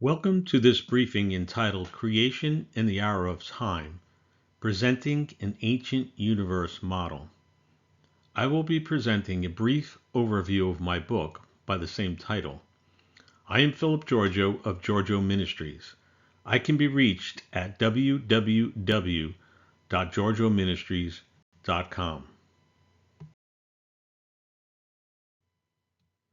Welcome to this briefing entitled Creation in the Hour of Time, Presenting an Ancient Universe Model. I will be presenting a brief overview of my book by the same title. I am Philip Giorgio of Giorgio Ministries. I can be reached at www.giorgioministries.com.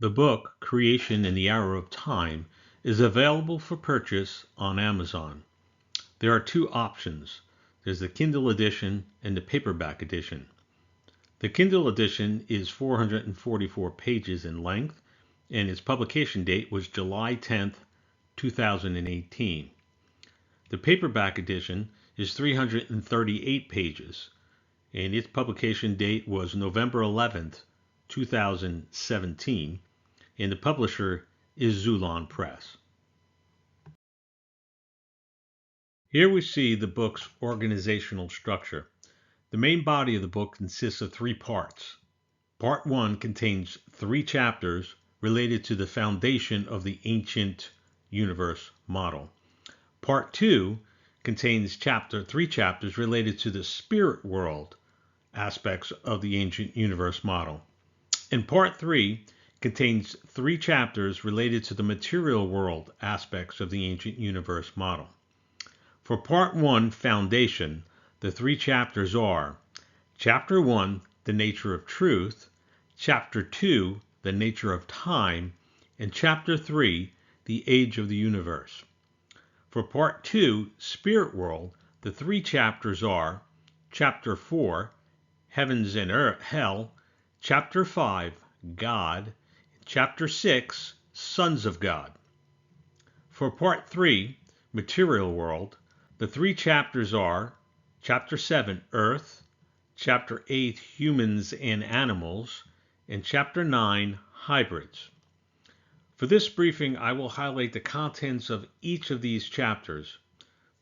The book, Creation in the Hour of Time, is available for purchase on Amazon. There are two options. There's the Kindle edition and the paperback edition. The Kindle edition is 444 pages in length, and its publication date was July 10th, 2018. The paperback edition is 338 pages, and its publication date was November 11th, 2017, and the publisher is Zulon Press. Here we see the book's organizational structure. The main body of the book consists of three parts. Part 1 contains 3 chapters related to the foundation of the ancient universe model. Part 2 contains 3 chapters related to the spirit world aspects of the ancient universe model. And Part 3 contains 3 chapters related to the material world aspects of the ancient universe model. For Part 1, Foundation, the 3 chapters are Chapter 1, The Nature of Truth, Chapter 2, The Nature of Time, and Chapter 3, The Age of the Universe. For Part 2, Spirit World, the 3 chapters are Chapter 4, Heavens and Hell, Chapter 5, God, Chapter 6, Sons of God. For Part 3, Material World, the 3 chapters are Chapter 7, Earth, Chapter 8, Humans and Animals, and Chapter 9, Hybrids. For this briefing, I will highlight the contents of each of these chapters.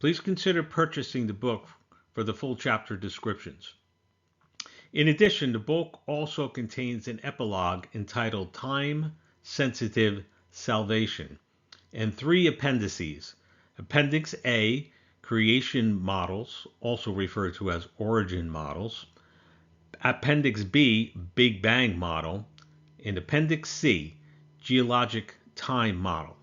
Please consider purchasing the book for the full chapter descriptions. In addition, the book also contains an epilogue entitled Time-Sensitive Salvation and 3 appendices. Appendix A, Creation Models, also referred to as Origin Models. Appendix B, Big Bang Model. And Appendix C, Geologic Time Model.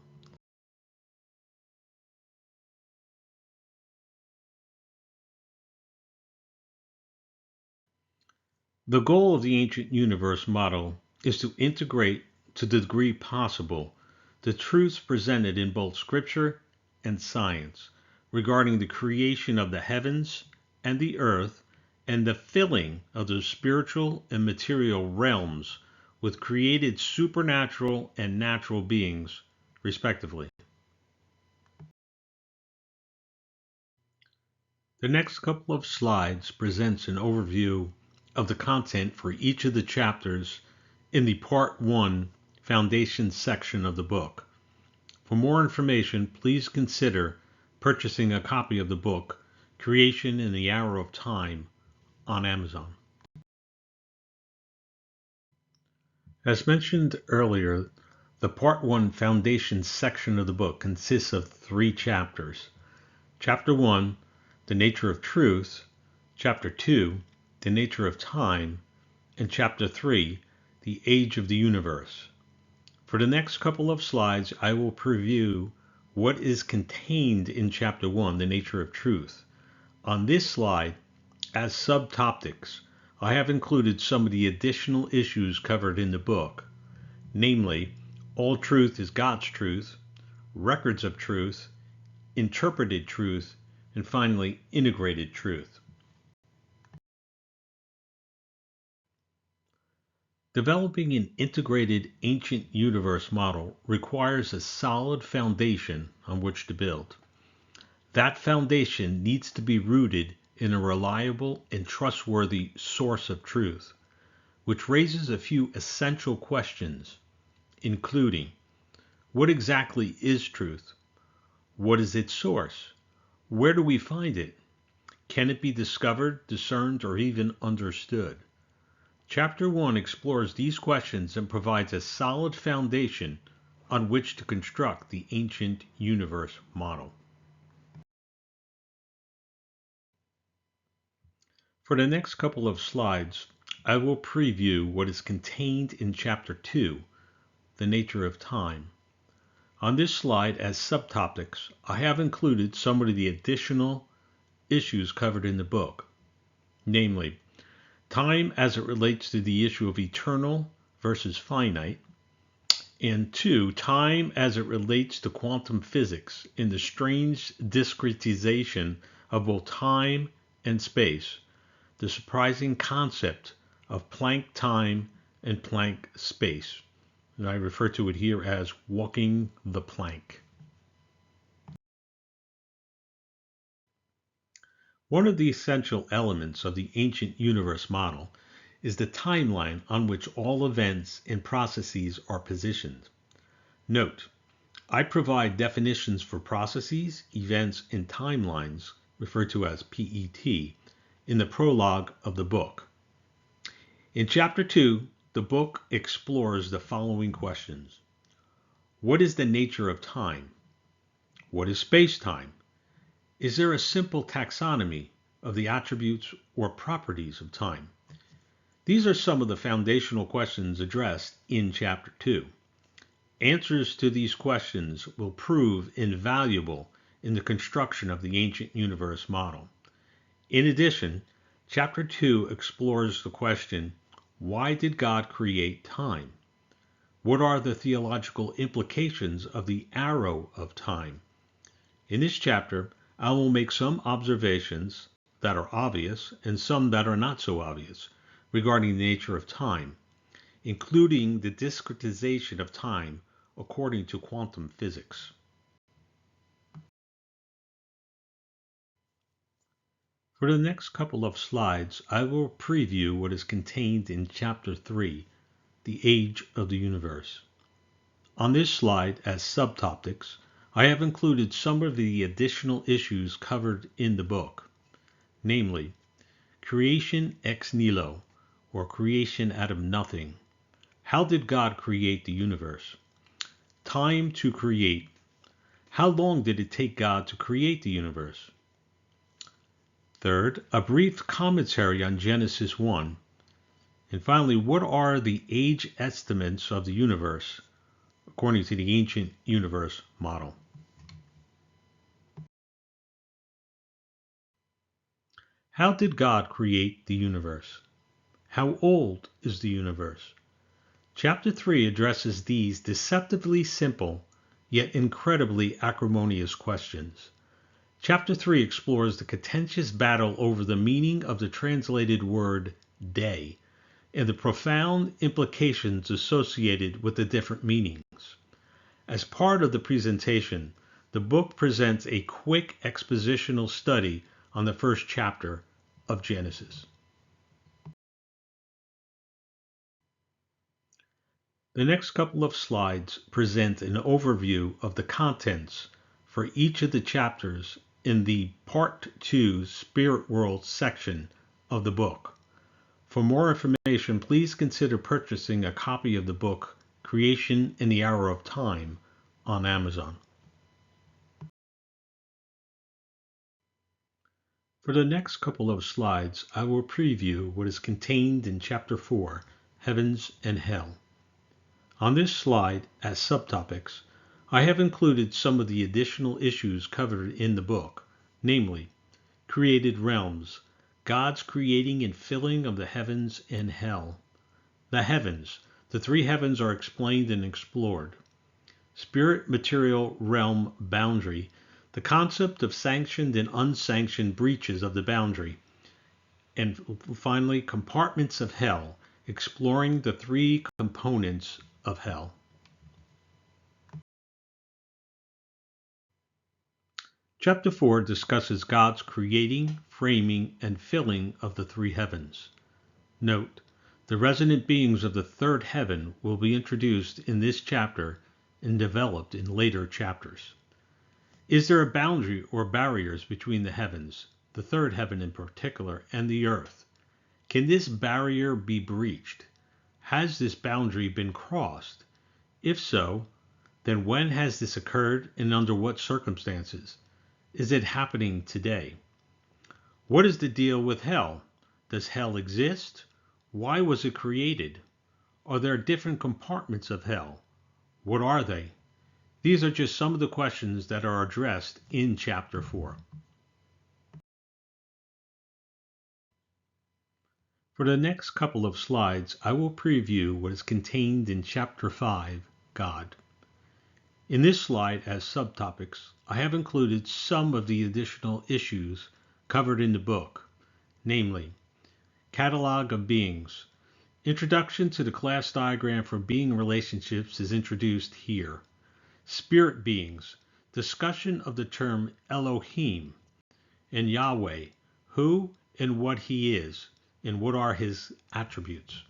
The goal of the ancient universe model is to integrate, to the degree possible, the truths presented in both scripture and science regarding the creation of the heavens and the earth and the filling of the spiritual and material realms with created supernatural and natural beings, respectively. The next couple of slides presents an overview of the content for each of the chapters in the Part 1 Foundation section of the book. For more information, please consider purchasing a copy of the book, Creation in the Hour of Time, on Amazon. As mentioned earlier, the Part 1 Foundation section of the book consists of 3 chapters. Chapter 1, The Nature of Truth, Chapter 2, The Nature of Time, and Chapter 3, The Age of the Universe. For the next couple of slides, I will preview what is contained in Chapter 1, The Nature of Truth. On this slide, as subtopics, I have included some of the additional issues covered in the book, namely, all truth is God's truth, records of truth, interpreted truth, and finally, integrated truth. Developing an integrated ancient universe model requires a solid foundation on which to build. That foundation needs to be rooted in a reliable and trustworthy source of truth, which raises a few essential questions, including, what exactly is truth? What is its source? Where do we find it? Can it be discovered, discerned, or even understood? Chapter 1 explores these questions and provides a solid foundation on which to construct the ancient universe model. For the next couple of slides, I will preview what is contained in Chapter 2, The Nature of Time. On this slide, as subtopics, I have included some of the additional issues covered in the book, namely, time as it relates to the issue of eternal versus finite, and 2, time as it relates to quantum physics in the strange discretization of both time and space, the surprising concept of Planck time and Planck space. And I refer to it here as walking the plank. One of the essential elements of the ancient universe model is the timeline on which all events and processes are positioned. Note, I provide definitions for processes, events, and timelines, referred to as PET, in the prologue of the book. In Chapter 2, the book explores the following questions. What is the nature of time? What is space-time? Is there a simple taxonomy of the attributes or properties of time? These are some of the foundational questions addressed in Chapter 2. Answers to these questions will prove invaluable in the construction of the ancient universe model. In addition, Chapter 2 explores the question, why did God create time? What are the theological implications of the arrow of time? In this chapter, I will make some observations that are obvious and some that are not so obvious regarding the nature of time, including the discretization of time according to quantum physics. For the next couple of slides, I will preview what is contained in Chapter 3, The Age of the Universe. On this slide, as subtopics, I have included some of the additional issues covered in the book, namely, creation ex nihilo, or creation out of nothing. How did God create the universe? Time to create. How long did it take God to create the universe? Third, a brief commentary on Genesis 1. And finally, what are the age estimates of the universe according to the ancient universe model? How did God create the universe? How old is the universe? Chapter 3 addresses these deceptively simple, yet incredibly acrimonious questions. Chapter 3 explores the contentious battle over the meaning of the translated word day and the profound implications associated with the different meanings. As part of the presentation, the book presents a quick expositional study on the first chapter of Genesis. The next couple of slides present an overview of the contents for each of the chapters in the Part 2 Spirit World section of the book. For more information, please consider purchasing a copy of the book Creation in the Hour of Time on Amazon. For the next couple of slides, I will preview what is contained in Chapter 4, Heavens and Hell. On this slide, as subtopics, I have included some of the additional issues covered in the book, namely, created realms, God's creating and filling of the heavens and hell. The heavens, the three heavens are explained and explored. Spirit-material realm boundary, the concept of sanctioned and unsanctioned breaches of the boundary. And finally, compartments of hell, exploring the three components of hell. Chapter 4 discusses God's creating, framing, and filling of the three heavens. Note, the resonant beings of the third heaven will be introduced in this chapter and developed in later chapters. Is there a boundary or barriers between the heavens, the third heaven in particular, and the earth? Can this barrier be breached? Has this boundary been crossed? If so, Then when has this occurred and under what circumstances? Is it happening today? What is the deal with hell? Does hell exist? Why was it created? Are there different compartments of hell? What are they? These are just some of the questions that are addressed in Chapter 4. For the next couple of slides, I will preview what is contained in Chapter 5, God. In this slide, as subtopics, I have included some of the additional issues covered in the book, namely, Catalog of Beings. Introduction to the class diagram for being relationships is introduced here. Spirit beings. Discussion of the term Elohim and Yahweh, who and what he is, and what are his attributes.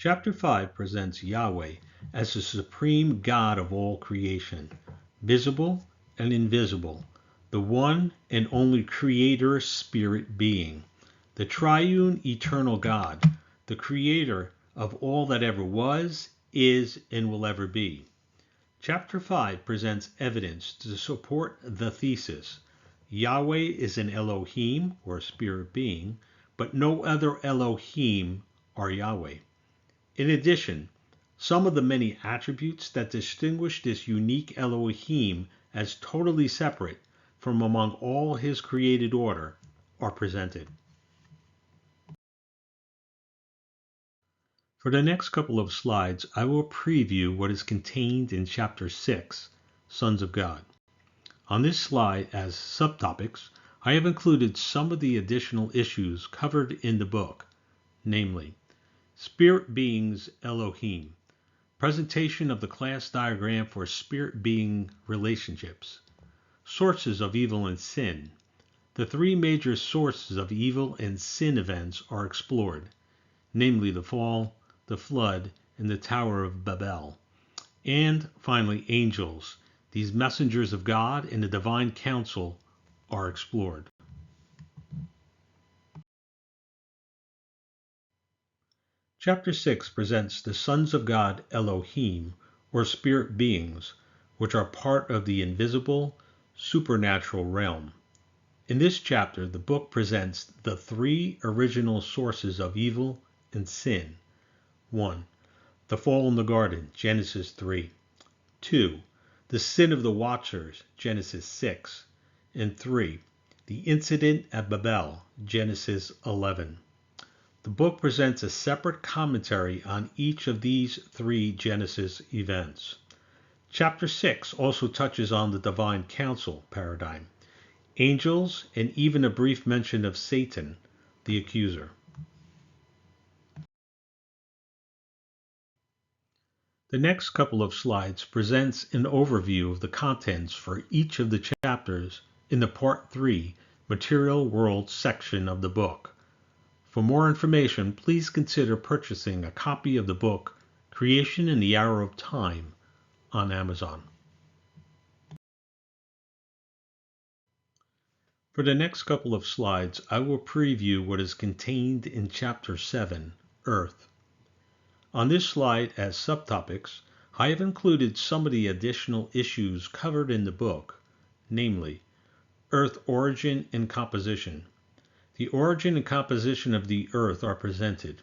Chapter 5 presents Yahweh as the supreme God of all creation, visible and invisible, the one and only creator spirit being, the triune eternal God, the creator of all that ever was, is, and will ever be. Chapter 5 presents evidence to support the thesis. Yahweh is an Elohim, or spirit being, but no other Elohim are Yahweh. In addition, some of the many attributes that distinguish this unique Elohim as totally separate from among all his created order are presented. For the next couple of slides, I will preview what is contained in Chapter 6, Sons of God. On this slide, as subtopics, I have included some of the additional issues covered in the book, namely, Spirit Beings Elohim, presentation of the class diagram for spirit being relationships, sources of evil and sin. The three major sources of evil and sin events are explored, namely the fall, the flood, and the Tower of Babel. And finally, angels, these messengers of God and the divine council, are explored. Chapter 6 presents the sons of God Elohim, or spirit beings, which are part of the invisible, supernatural realm. In this chapter, the book presents the three original sources of evil and sin. 1. The fall in the garden, Genesis 3. 2. The sin of the watchers, Genesis 6. And 3. The incident at Babel, Genesis 11. The book presents a separate commentary on each of these three Genesis events. Chapter 6 also touches on the divine council paradigm, angels, and even a brief mention of Satan, the accuser. The next couple of slides presents an overview of the contents for each of the chapters in the Part 3 Material World section of the book. For more information, please consider purchasing a copy of the book Creation in the Hour of Time on Amazon. For the next couple of slides, I will preview what is contained in Chapter 7, Earth. On this slide, as subtopics, I have included some of the additional issues covered in the book, namely, Earth origin and composition. The origin and composition of the Earth are presented.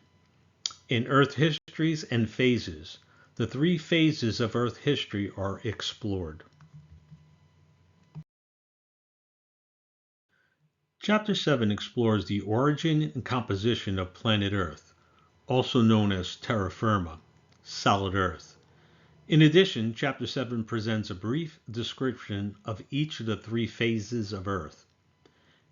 In Earth histories and phases, the three phases of Earth history are explored. Chapter 7 explores the origin and composition of planet Earth, also known as terra firma, solid Earth. In addition, Chapter 7 presents a brief description of each of the three phases of Earth.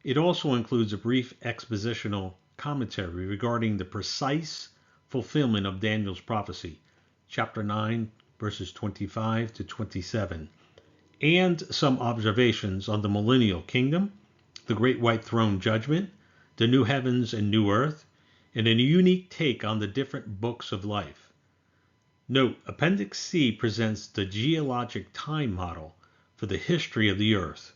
It also includes a brief expositional commentary regarding the precise fulfillment of Daniel's prophecy, Chapter 9, verses 25 to 27, and some observations on the millennial kingdom, the Great White Throne Judgment, the new heavens and new earth, and a unique take on the different books of life. Note, Appendix C presents the geologic time model for the history of the Earth,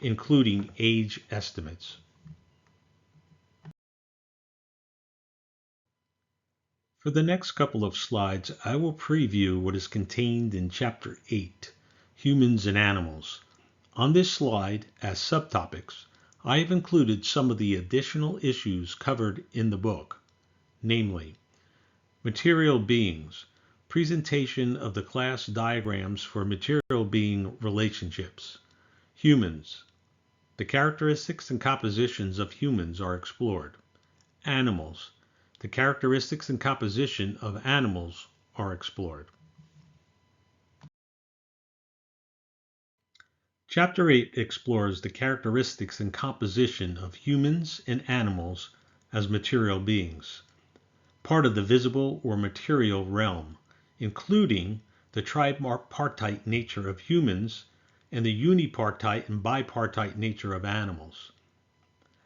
including age estimates. For the next couple of slides, I will preview what is contained in Chapter 8, Humans and Animals. On this slide, as subtopics, I have included some of the additional issues covered in the book, namely, material beings, presentation of the class diagrams for material being relationships, humans, the characteristics and compositions of humans are explored, animals, the characteristics and composition of animals are explored. Chapter 8 explores the characteristics and composition of humans and animals as material beings, part of the visible or material realm, including the tripartite nature of humans and the unipartite and bipartite nature of animals.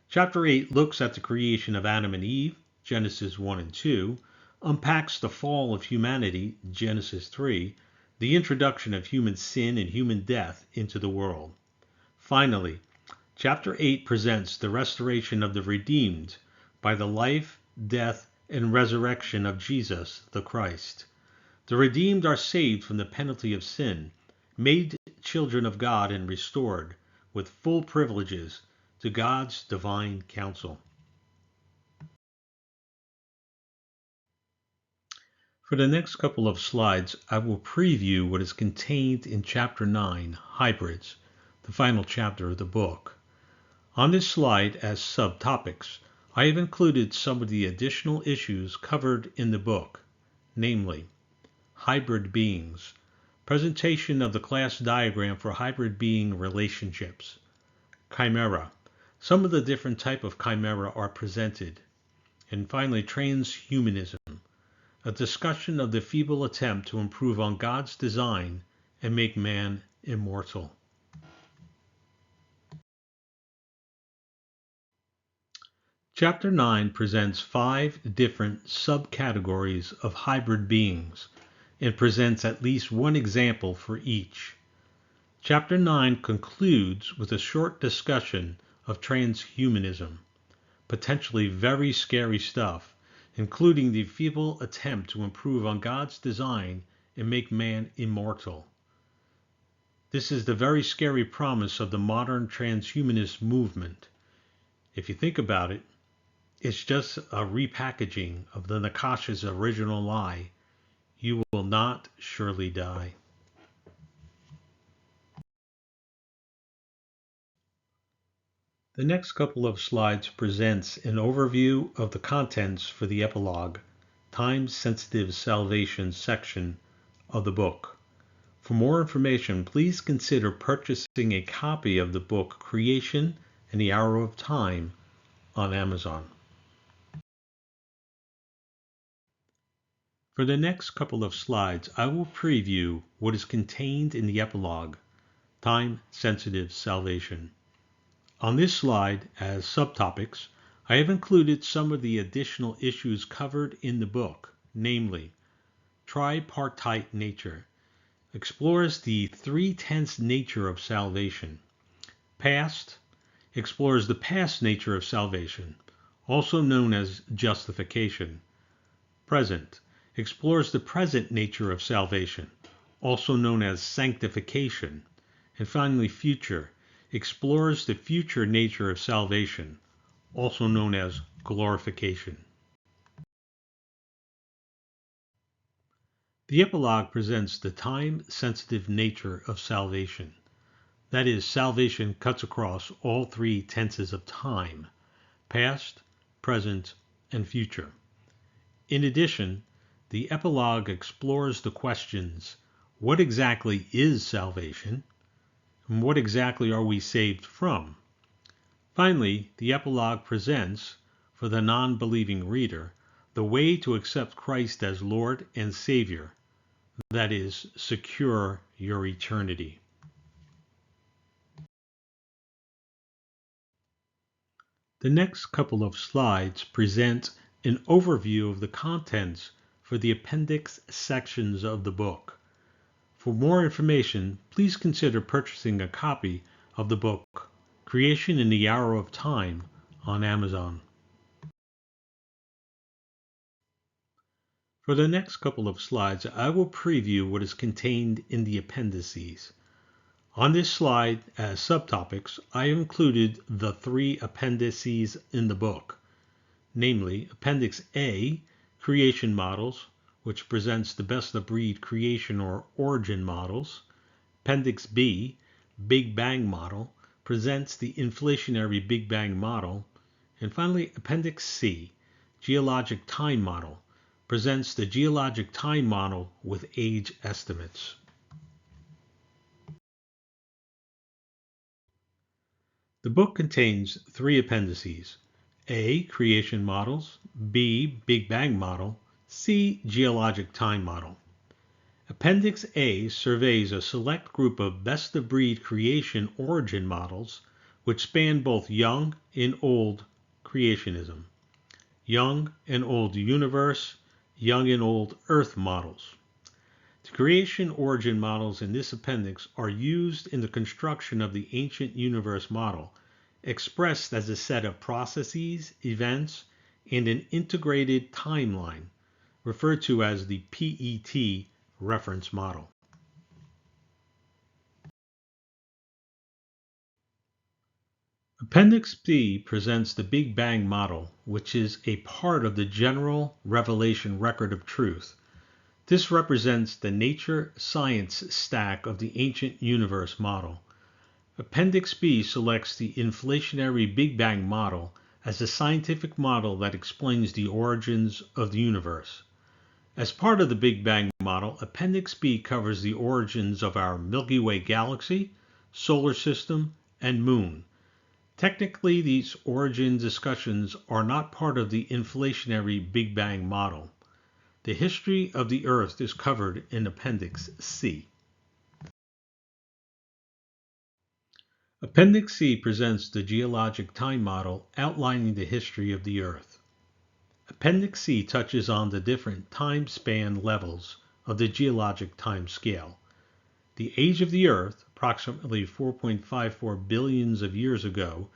Chapter 8 looks at the creation of Adam and Eve, Genesis 1 and 2, unpacks the fall of humanity, Genesis 3, the introduction of human sin and human death into the world. Finally, Chapter 8 presents the restoration of the redeemed by the life, death, and resurrection of Jesus the Christ. The redeemed are saved from the penalty of sin, made children of God, and restored with full privileges to God's divine counsel. For the next couple of slides, I will preview what is contained in Chapter 9, Hybrids, the final chapter of the book. On this slide, as subtopics, I have included some of the additional issues covered in the book, namely, hybrid beings, presentation of the class diagram for hybrid being relationships, chimera, some of the different types of chimera are presented, and finally, transhumanism, a discussion of the feeble attempt to improve on God's design and make man immortal. Chapter 9 presents 5 different subcategories of hybrid beings and presents at least one example for each. Chapter 9 concludes with a short discussion of transhumanism, potentially very scary stuff, including the feeble attempt to improve on God's design and make man immortal. This is the very scary promise of the modern transhumanist movement. If you think about it, it's just a repackaging of the Nakasha's original lie, you will not surely die. The next couple of slides presents an overview of the contents for the epilogue, time-sensitive salvation section of the book. For more information, please consider purchasing a copy of the book Creation and the Arrow of Time on Amazon. For the next couple of slides, I will preview what is contained in the epilogue, time-sensitive salvation. On this slide, as subtopics, I have included some of the additional issues covered in the book, namely, tripartite nature, explores the three-tenths nature of salvation. Past, explores the past nature of salvation, also known as justification. Present, explores the present nature of salvation, also known as sanctification. And finally, future, explores the future nature of salvation, also known as glorification. The epilogue presents the time-sensitive nature of salvation. That is, salvation cuts across all three tenses of time, past, present, and future. In addition, the epilogue explores the questions, what exactly is salvation? And what exactly are we saved from? Finally, the epilogue presents, for the non-believing reader, the way to accept Christ as Lord and Savior, that is, secure your eternity. The next couple of slides present an overview of the contents for the appendix sections of the book. For more information, please consider purchasing a copy of the book Creation in the Arrow of Time on Amazon. For the next couple of slides, I will preview what is contained in the appendices. On this slide, as subtopics, I have included the 3 appendices in the book, namely Appendix A, Creation Models, which presents the best-of-breed creation or origin models. Appendix B, Big Bang Model, presents the inflationary Big Bang model. And finally, Appendix C, Geologic Time Model, presents the geologic time model with age estimates. The book contains 3 appendices: A. Creation Models, B. Big Bang Model, C. Geologic Time Model. Appendix A surveys a select group of best-of-breed creation origin models which span both young and old creationism, young and old universe, young and old Earth models. The creation origin models in this appendix are used in the construction of the ancient universe model, expressed as a set of processes, events, and an integrated timeline, referred to as the PET reference model. Appendix B presents the Big Bang model, which is a part of the general revelation record of truth. This represents the nature-science stack of the ancient universe model. Appendix B selects the inflationary Big Bang model as a scientific model that explains the origins of the universe. As part of the Big Bang model, Appendix B covers the origins of our Milky Way galaxy, solar system, and moon. Technically, these origin discussions are not part of the inflationary Big Bang model. The history of the Earth is covered in Appendix C. Appendix C presents the geologic time model outlining the history of the Earth. Appendix C touches on the different time span levels of the geologic time scale. The age of the Earth, approximately 4.54 billions of years ago,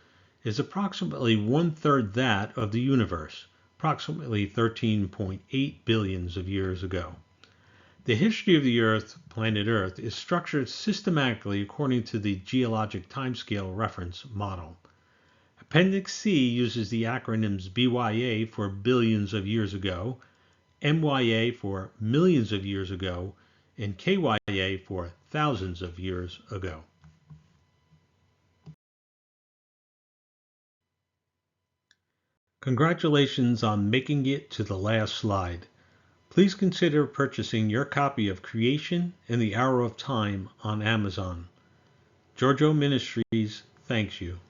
is approximately 1/3 that of the universe, approximately 13.8 billions of years ago. The history of the Earth, planet Earth, is structured systematically according to the geologic timescale reference model. Appendix C uses the acronyms BYA for billions of years ago, MYA for millions of years ago, and KYA for thousands of years ago. Congratulations on making it to the last slide. Please consider purchasing your copy of Creation and the Hour of Time on Amazon. Giorgio Ministries thanks you.